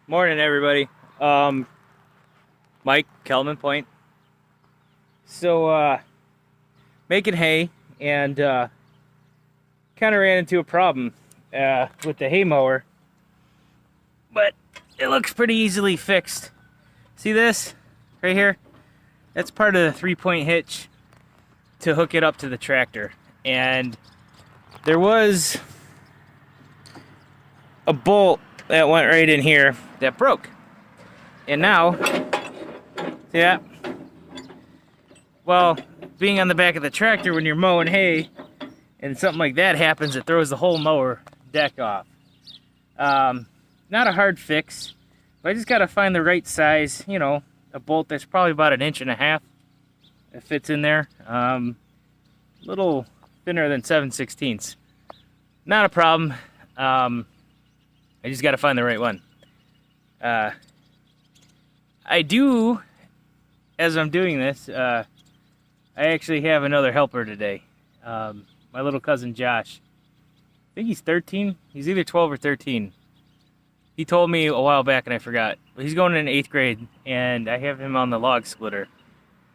Morning, everybody. Mike, Kelman Point. So, making hay and kind of ran into a problem with the hay mower, but it looks pretty easily fixed. See this right here? That's part of the 3-point hitch to hook it up to the tractor. And there was a bolt that went right in here that broke. And now, see that? Well, being on the back of the tractor when you're mowing hay and something like that happens, it throws the whole mower deck off. Not a hard fix, but I just gotta find the right size, you know, a bolt that's probably about 1.5 inches that fits in there. Little thinner than 7/16. Not a problem. I just gotta find the right one. I do, as I'm doing this, I actually have another helper today. My little cousin Josh. I think he's 13. He's either 12 or 13. He told me a while back and I forgot. But he's going in 8th grade and I have him on the log splitter.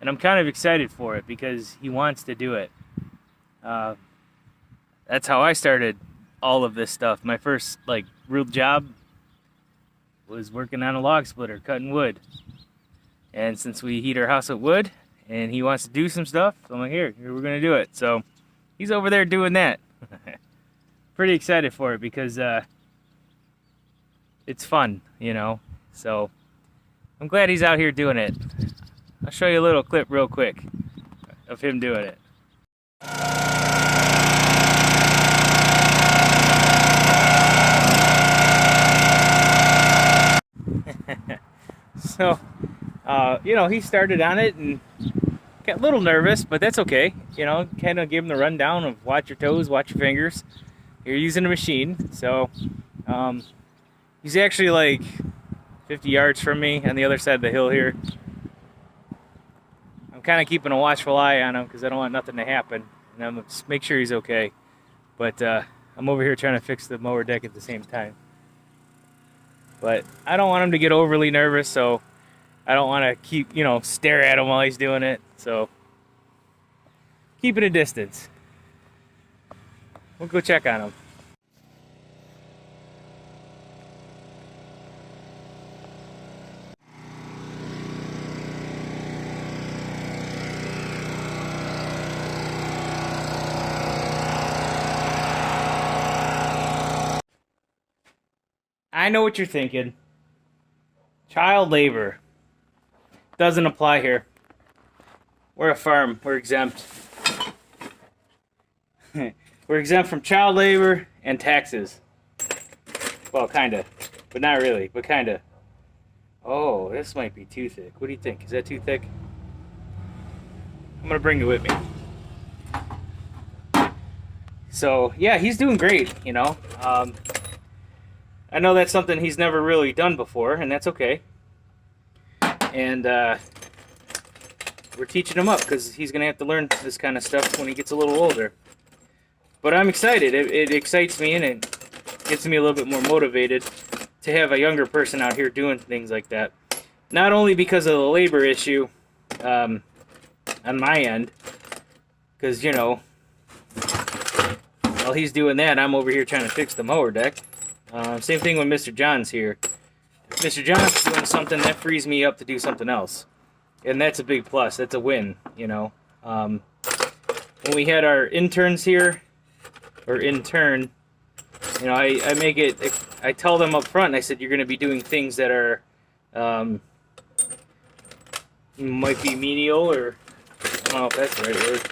And I'm kind of excited for it because he wants to do it. That's how I started all of this stuff. My first real job was working on a log splitter, cutting wood. And since we heat our house with wood and he wants to do some stuff, I'm like, here we're gonna do it. So he's over there doing that. Pretty excited for it because it's fun, you know. So I'm glad he's out here doing it. I'll show you a little clip real quick of him doing it. So, you know, he started on it and got a little nervous, but that's okay. You know, kind of give him the rundown of watch your toes, watch your fingers. You're using a machine. So, he's actually like 50 yards from me on the other side of the hill here. I'm kind of keeping a watchful eye on him because I don't want nothing to happen. And I'm going to make sure he's okay. But I'm over here trying to fix the mower deck at the same time. But I don't want him to get overly nervous, so I don't want to keep, you know, stare at him while he's doing it. So keep it a distance. We'll go check on him. I know what you're thinking. Child labor doesn't apply here. We're a farm. We're exempt. We're exempt from child labor and taxes. Well, kinda. But not really. But kinda. Oh, this might be too thick. What do you think? Is that too thick? I'm gonna bring it with me. So, yeah, he's doing great, you know. I know that's something he's never really done before, and that's okay. And we're teaching him up because he's going to have to learn this kind of stuff when he gets a little older. But I'm excited. It excites me, and it gets me a little bit more motivated to have a younger person out here doing things like that. Not only because of the labor issue on my end, because, you know, while he's doing that, I'm over here trying to fix the mower deck. Same thing when Mr. John's here. If Mr. John's doing something, that frees me up to do something else. And that's a big plus. That's a win, you know. When we had our interns here, or intern, you know, I tell them up front, I said, you're going to be doing things that are, might be menial, or, I don't know if that's the right word,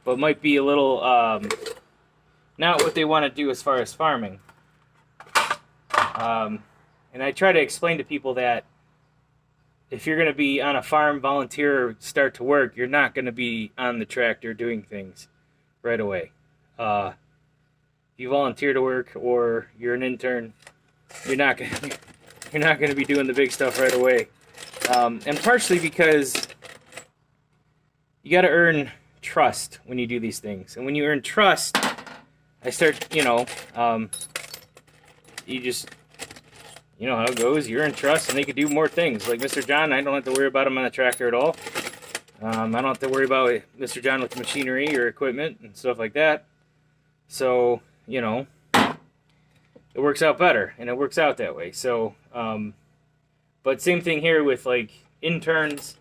but might be a little, not what they want to do as far as farming. And I try to explain to people that if you're going to be on a farm, volunteer, or start to work, you're not going to be on the tractor doing things right away. If you volunteer to work or you're an intern, you're not going to be doing the big stuff right away. And partially because you got to earn trust when you do these things. And when you earn trust, I start, you know, you know how it goes. You're in trust, and they could do more things. Like Mr. John, I don't have to worry about him on the tractor at all. I don't have to worry about Mr. John with machinery or equipment and stuff like that. So, you know, it works out better, and it works out that way. So, but same thing here with like interns.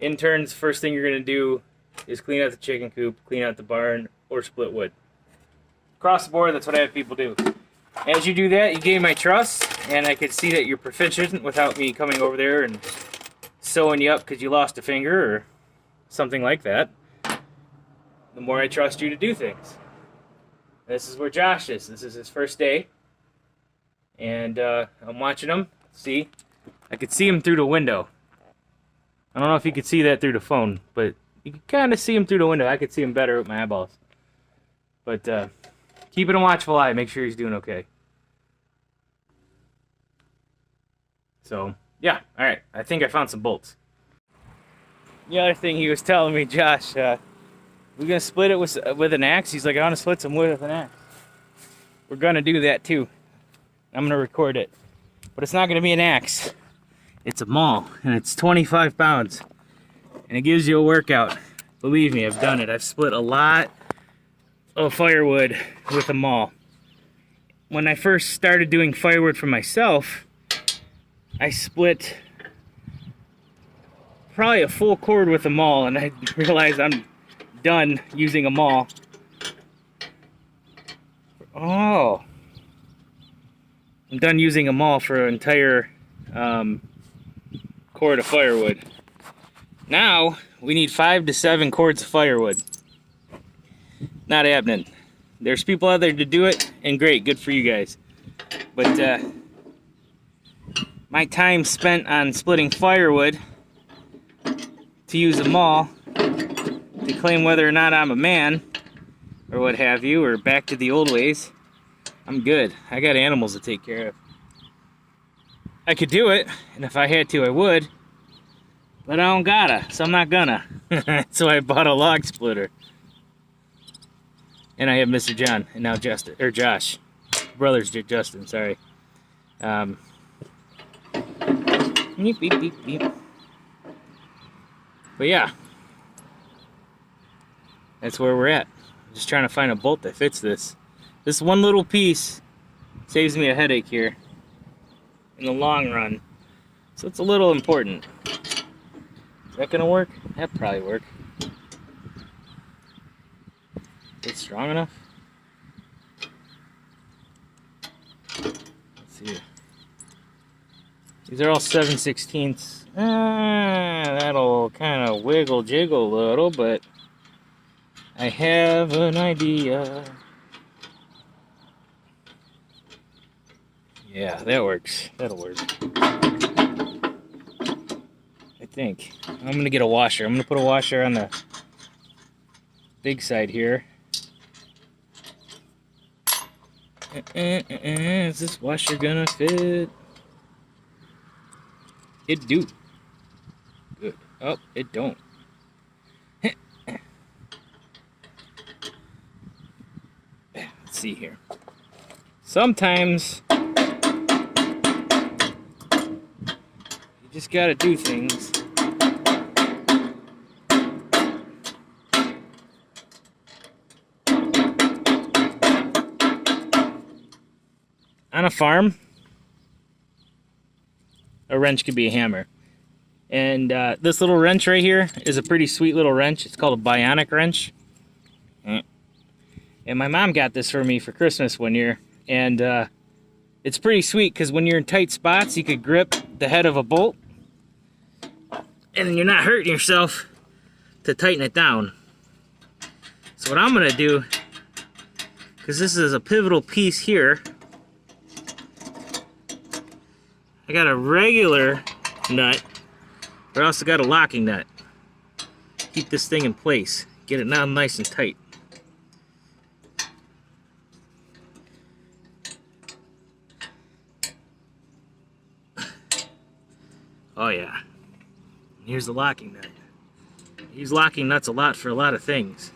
Interns, first thing you're gonna do is clean out the chicken coop, clean out the barn, or split wood. Across the board, that's what I have people do. As you do that, you gain my trust, and I can see that you're proficient without me coming over there and sewing you up because you lost a finger or something like that. The more I trust you to do things. This is where Josh is. This is his first day. And I'm watching him. See? I could see him through the window. I don't know if you could see that through the phone, but you can kind of see him through the window. I could see him better with my eyeballs. But keep it a watchful eye. Make sure he's doing okay. So, yeah. All right. I think I found some bolts. The other thing he was telling me, Josh, we're going to split it with an axe. He's like, I want to split some wood with an axe. We're going to do that too. I'm going to record it. But it's not going to be an axe. It's a maul, and it's 25 pounds. And it gives you a workout. Believe me, I've done it. I've split a lot of firewood with a maul. When I first started doing firewood for myself, I split probably a full cord with a maul, and I realized I'm done using a maul. Oh. I'm done using a maul for an entire cord of firewood. Now, we need 5 to 7 cords of firewood. Not happening. There's people out there to do it, and great, good for you guys. But my time spent on splitting firewood to use a maul to claim whether or not I'm a man, or what have you, or back to the old ways, I'm good. I got animals to take care of. I could do it, and if I had to, I would. But I don't gotta, so I'm not gonna. So I bought a log splitter. And I have Mr. John, and now Justin, or Josh. Brother's Justin, sorry. Beep, beep, beep, beep. But yeah. That's where we're at. Just trying to find a bolt that fits this. This one little piece saves me a headache here in the long run. So it's a little important. Is that gonna work? That'd probably work. Is it strong enough? Let's see. These are all 7/16. That'll kind of wiggle jiggle a little, but I have an idea. Yeah, that works. That'll work. I think. I'm gonna get a washer. I'm gonna put a washer on the big side here. Is this washer gonna fit? It do. Good. Oh, it don't. Let's see here. Sometimes you just gotta do things. On a farm, a wrench could be a hammer. And this little wrench right here is a pretty sweet little wrench. It's called a bionic wrench. And my mom got this for me for Christmas one year. And it's pretty sweet because when you're in tight spots, you could grip the head of a bolt. And you're not hurting yourself to tighten it down. So what I'm going to do, because this is a pivotal piece here, I got a regular nut, but I also got a locking nut. Keep this thing in place. Get it now nice and tight. Oh yeah. Here's the locking nut. I use locking nuts a lot for a lot of things.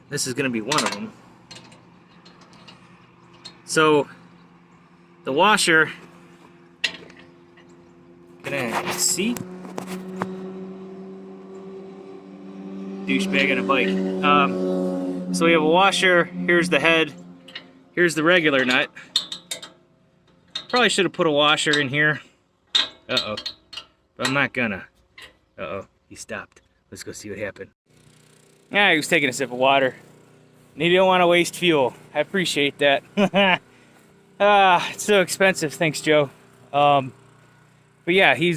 This is going to be one of them. So, the washer that seat. Douchebag on a bike. So we have a washer. Here's the head. Here's the regular nut. Probably should have put a washer in here. Uh-oh. But I'm not gonna. Uh-oh. He stopped. Let's go see what happened. Yeah, he was taking a sip of water. And he didn't want to waste fuel. I appreciate that. It's so expensive. Thanks, Joe. But yeah, he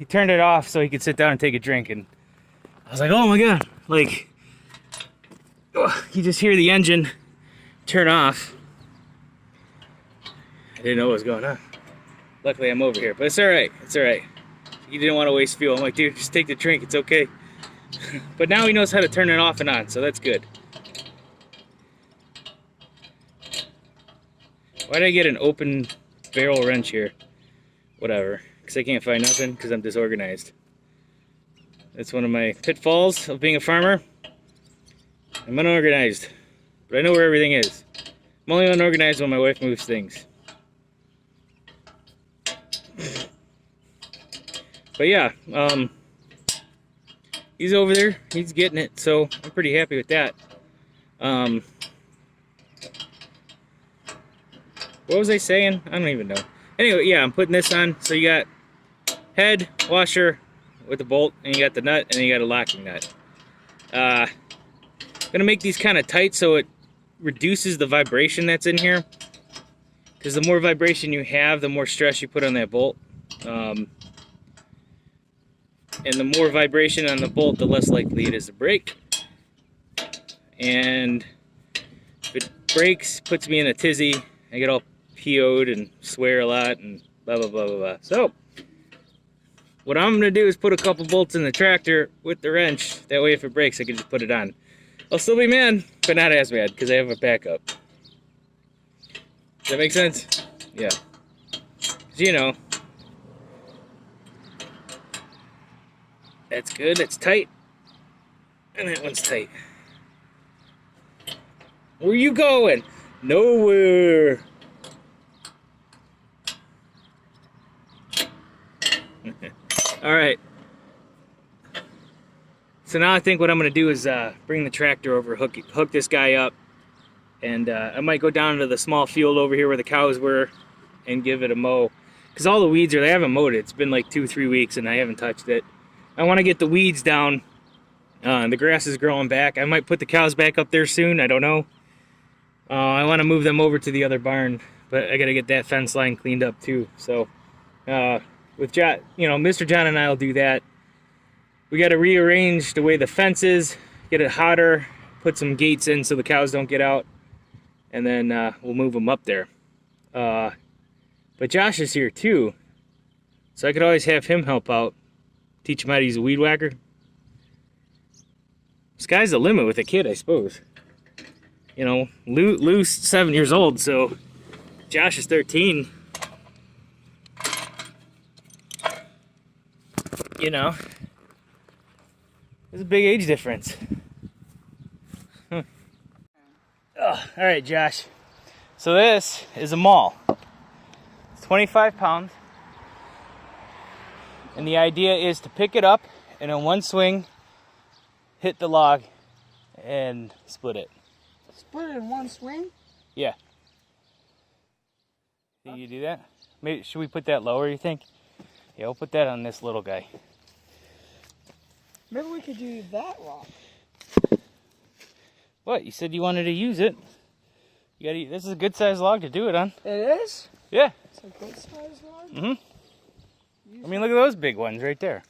turned it off so he could sit down and take a drink, and I was like, oh my god, like, you just hear the engine turn off. I didn't know what was going on. Luckily I'm over here, but it's alright, it's alright. He didn't want to waste fuel. I'm like, dude, just take the drink, it's okay. But now he knows how to turn it off and on, so that's good. Why did I get an open barrel wrench here? Whatever, because I can't find nothing because I'm disorganized. That's one of my pitfalls of being a farmer. I'm unorganized, but I know where everything is. I'm only unorganized when my wife moves things. But yeah, he's over there, he's getting it, so I'm pretty happy with that. What was I saying? I don't even know. Anyway, yeah, I'm putting this on. So you got head, washer with the bolt, and you got the nut, and then you got a locking nut. I'm gonna make these kind of tight so it reduces the vibration that's in here. Because the more vibration you have, the more stress you put on that bolt. And the more vibration on the bolt, the less likely it is to break. And if it breaks, puts me in a tizzy. I get all PO'd and swear a lot and blah, blah, blah, blah, blah. So, what I'm going to do is put a couple bolts in the tractor with the wrench. That way if it breaks, I can just put it on. I'll still be mad, but not as bad, because I have a backup. Does that make sense? Yeah. 'Cause, you know, that's good, that's tight. And that one's tight. Where you going? Nowhere. All right. So now I think what I'm going to do is bring the tractor over, hook this guy up, and I might go down to the small field over here where the cows were and give it a mow. Because all the weeds they haven't mowed it. It's been like 2-3 weeks and I haven't touched it. I want to get the weeds down. The grass is growing back. I might put the cows back up there soon. I don't know. I want to move them over to the other barn, but I got to get that fence line cleaned up too. So, with John, you know, Mr. John and I will do that. We got to rearrange the way the fence is, get it hotter, put some gates in so the cows don't get out, and then we'll move them up there. But Josh is here too, so I could always have him help out, teach him how to use a weed whacker. Sky's the limit with a kid, I suppose. You know, Lou's 7 years old, so Josh is 13. You know, there's a big age difference. Oh, all right, Josh. So this is a maul. It's 25 pounds. And the idea is to pick it up and in one swing, hit the log and split it. Split it in one swing? Yeah. Think you do that? Maybe should we put that lower, you think? Yeah, we'll put that on this little guy. Maybe we could do that log. What? You said you wanted to use it. You gotta. This is a good sized log to do it on. It is? Yeah. It's a good sized log? Mm-hmm. I mean, look at those big ones right there.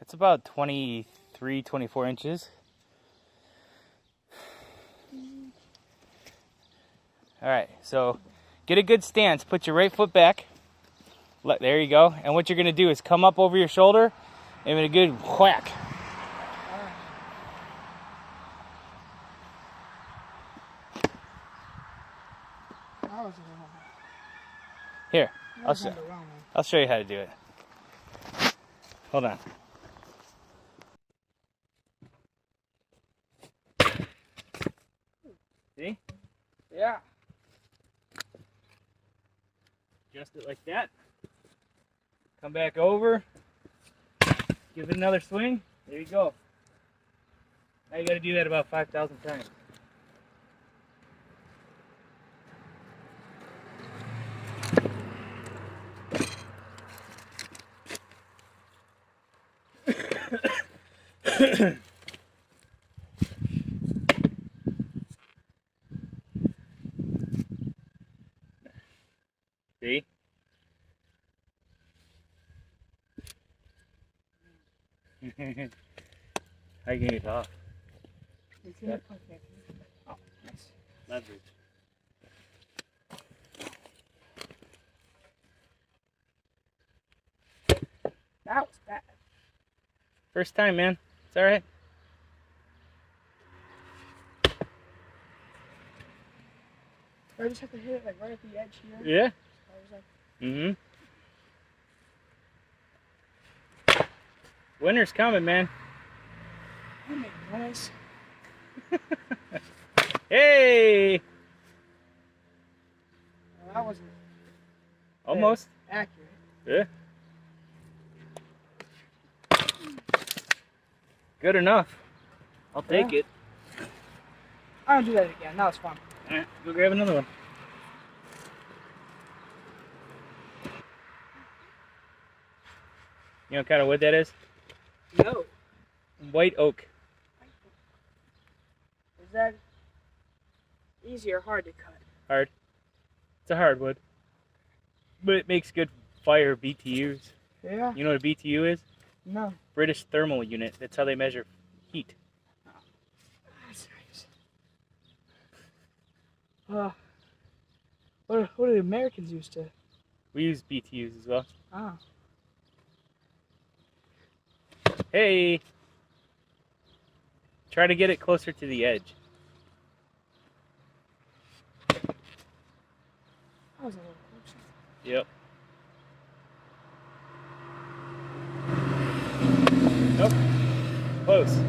It's about 23, 24 inches. All right, so get a good stance. Put your right foot back. There you go. And what you're gonna do is come up over your shoulder and give it a good whack. Here, I'll show you how to do it. Hold on. See? Yeah. Adjust it like that. Come back over. Give it another swing. There you go. Now you got to do that about 5,000 times. See? How you get it off? It's in the pocket. Oh, nice. Leverage. That was bad. First time, man. It's alright. I just have to hit it like right at the edge here. Yeah? I was like, Winter's coming, man. I make noise. Hey! Well, that wasn't Almost. accurate. Yeah. Good enough. I'll take Yeah. it. I don't do that again. That was fun. Alright, go grab another one. You know what kind of wood that is? No. White oak. Is that easy or hard to cut? Hard. It's a hardwood. But it makes good fire BTUs. Yeah. You know what a BTU is? No. British Thermal Unit. That's how they measure heat. That's nice. What do the Americans used to? We use BTUs as well. Ah. Hey! Try to get it closer to the edge. That was a little closer. Yep. Nope. Close.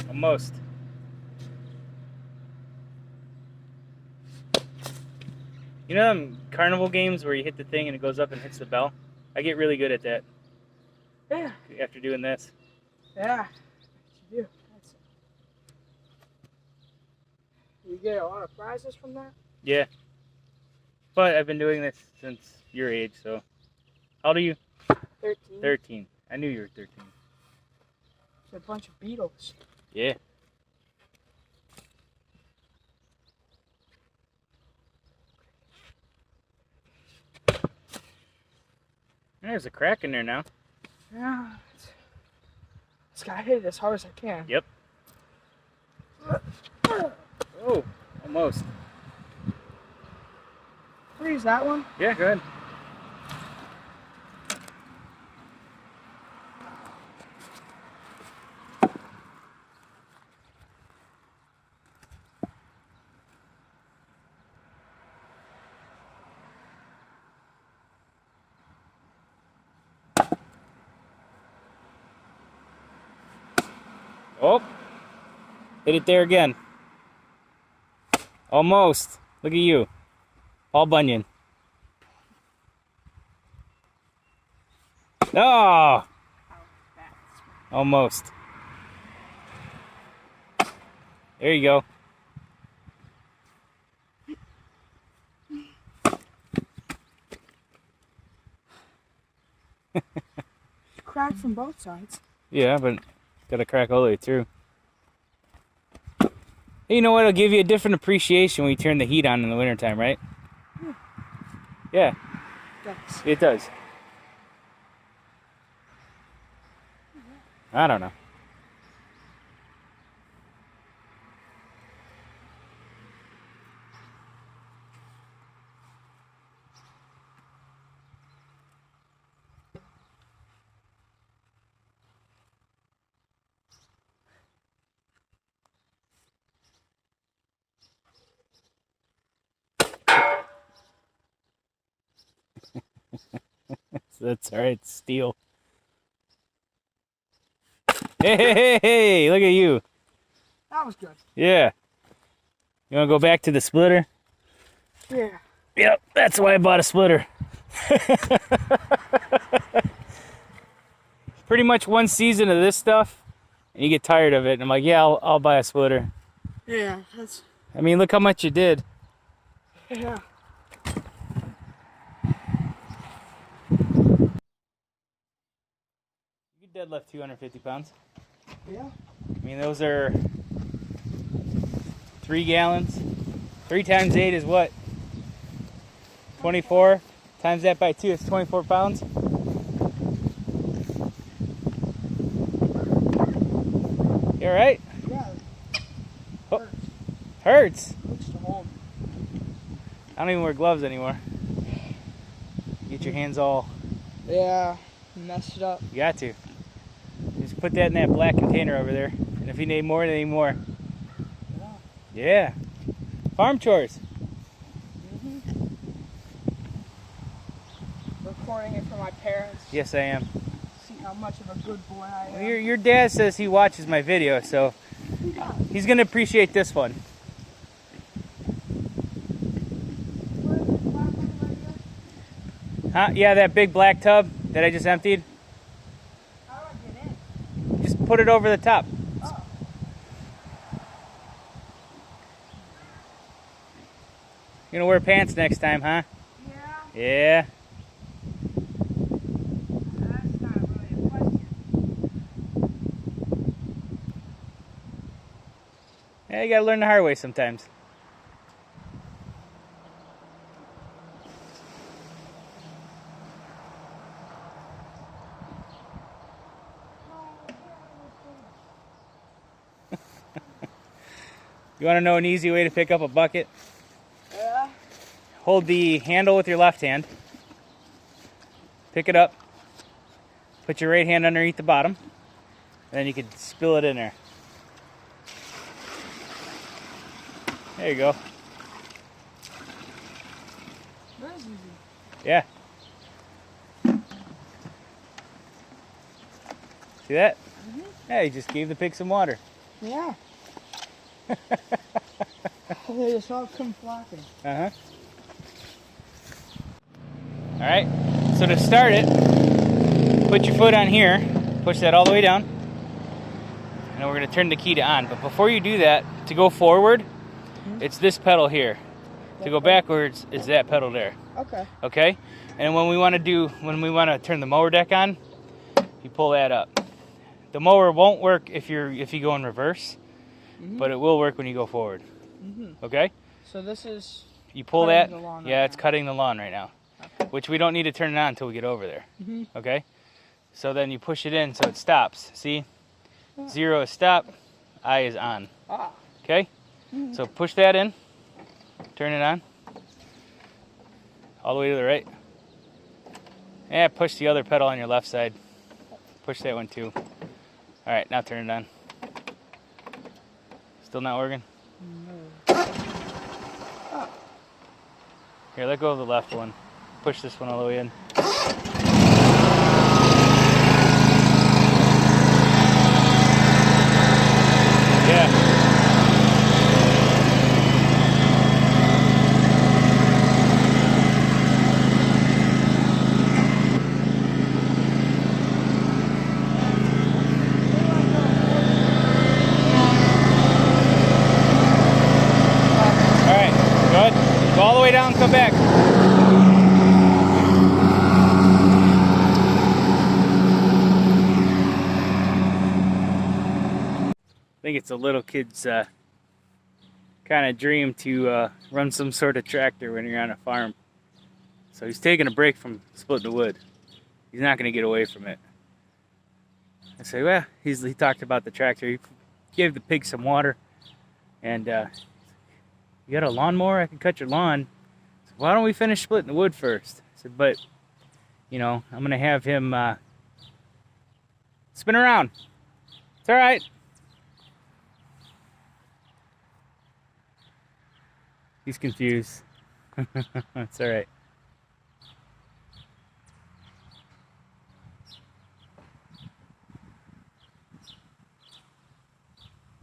Almost. You know them carnival games where you hit the thing and it goes up and hits the bell? I get really good at that Yeah. after doing this. Yeah. You do. You get a lot of prizes from that? Yeah. But I've been doing this since your age, so. How old are you? 13. 13. I knew you were 13. It's a bunch of beetles. Yeah. There's a crack in there now. Yeah. Just gotta hit it as hard as I can. Yep. Oh, almost. Freeze that one. Yeah, go ahead. Oh, hit it there again. Almost. Look at you. Paul Bunyan. Oh, almost. There you go. Cracked from both sides. Yeah, but got to crack all the way through. Hey, you know what? It'll give you a different appreciation when you turn the heat on in the wintertime, right? Yeah, Thanks. it does. I don't know. That's all right, steel. Hey, look at you. That was good. Yeah. You want to go back to the splitter? Yeah. Yep, that's why I bought a splitter. Pretty much one season of this stuff, and you get tired of it. And I'm like, yeah, I'll buy a splitter. Yeah, that's... I mean, look how much you did. Yeah. You could deadlift 250 pounds. Yeah. I mean, those are 3 gallons. 3 times 8 is what? 24. Times that by 2, it's 24 pounds. You alright? Yeah. Oh, hurts. Hurts to hold. I don't even wear gloves anymore. Get your hands all... Yeah. Messed it up. You got to. Just put that in that black container over there. And if you need more, then you need more. Yeah. Farm chores. Recording it for my parents. Yes, I am. See how much of a good boy I Well, am. your dad says he watches my video, so he's going to appreciate this one. Huh? Yeah, that big black tub that I just emptied. How do I get in? Just put it over the top. Oh. You're going to wear pants next time, huh? Yeah. Yeah. That's not really a question. Yeah, you got to learn the hard way sometimes. You want to know an easy way to pick up a bucket? Yeah. Hold the handle with your left hand. Pick it up. Put your right hand underneath the bottom. And then you can spill it in there. There you go. That is easy. Yeah. See that? Yeah, you just gave the pig some water. Yeah. They just all come flocking. Uh-huh. Alright, so to start it, put your foot on here, push that all the way down, and then we're going to turn the key to on. But before you do that, to go forward, it's this pedal here. To go backwards, it's that pedal there. Okay. Okay? And when we want to turn the mower deck on, you pull that up. The mower won't work if you go in reverse, but it will work when you go forward. Okay? So this is... You pull that. Cutting the lawn Yeah, right it's now. cutting the lawn right now. Okay. Which we don't need to turn it on until we get over there. Mhm. Okay? So then you push it in so it stops. See? 0 is stop, I is on. Ah. Okay? So push that in. Turn it on. All the way to the right. Yeah, push the other pedal on your left side. Push that one too. Alright, now turn it on. Still not working? Here, let go of the left one. Push this one all the way in. Yeah. Alright, good. Go all the way down, come back. I think it's a little kid's kind of dream to run some sort of tractor when you're on a farm. So he's taking a break from splitting the wood. He's not going to get away from it. I say, well, he talked about the tractor. He gave the pig some water. And you got a lawnmower? I can cut your lawn. I said, why don't we finish splitting the wood first? I said, but, you know, I'm going to have him spin around. It's all right. He's confused. It's all right.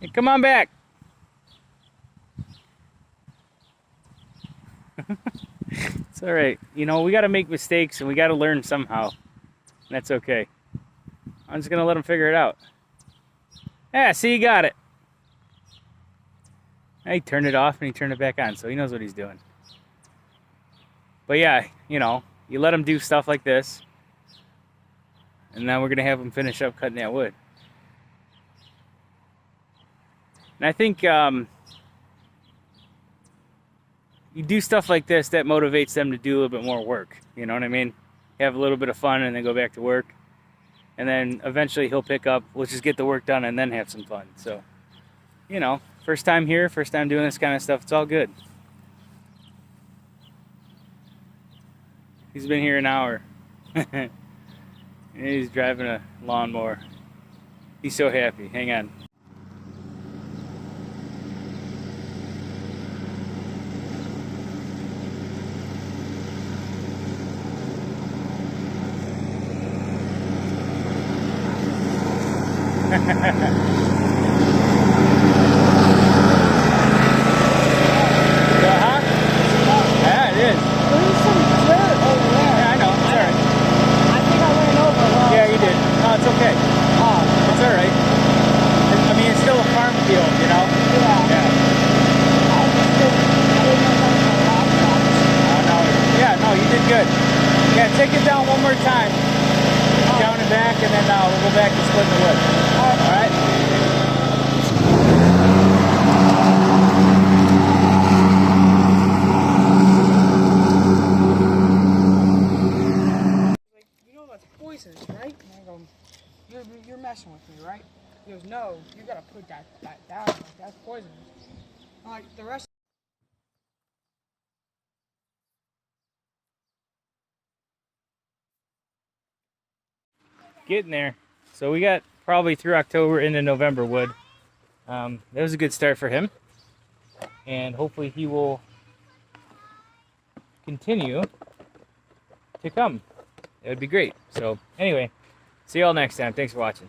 Hey, come on back. It's all right. You know, we got to make mistakes and we got to learn somehow. And that's okay. I'm just going to let him figure it out. Yeah, see, he got it. He turned it off and he turned it back on, so he knows what he's doing. But yeah, you know, you let him do stuff like this, and now we're going to have him finish up cutting that wood. And I think you do stuff like this, that motivates them to do a little bit more work. You know what I mean? Have a little bit of fun and then go back to work. And then eventually he'll pick up, let's just get the work done and then have some fun. So, you know, first time here, first time doing this kind of stuff, it's all good. He's been here an hour. He's driving a lawnmower. He's so happy. Hang on. Yeah, it is. There's some dirt over there. Yeah, I know. It's all right. I think I ran over one. Yeah, you did. No, it's okay. Oh, It's all right. I mean, it's still a farm field, you know? yeah. Yeah. I didn't know that was a rock box. No. Yeah, no, you did good. Yeah, take it down one more time. Down and back, and then we'll go back and split the wood. All right? Like, you know that's poisonous, right? And I go, you're messing with me, right? He goes, no, you gotta put that down. Like, that's poisonous. I'm like, the rest. Getting there. So we got probably through October into November wood. That was a good start for him. And hopefully he will continue to come. That would be great. So anyway, see y'all next time. Thanks for watching.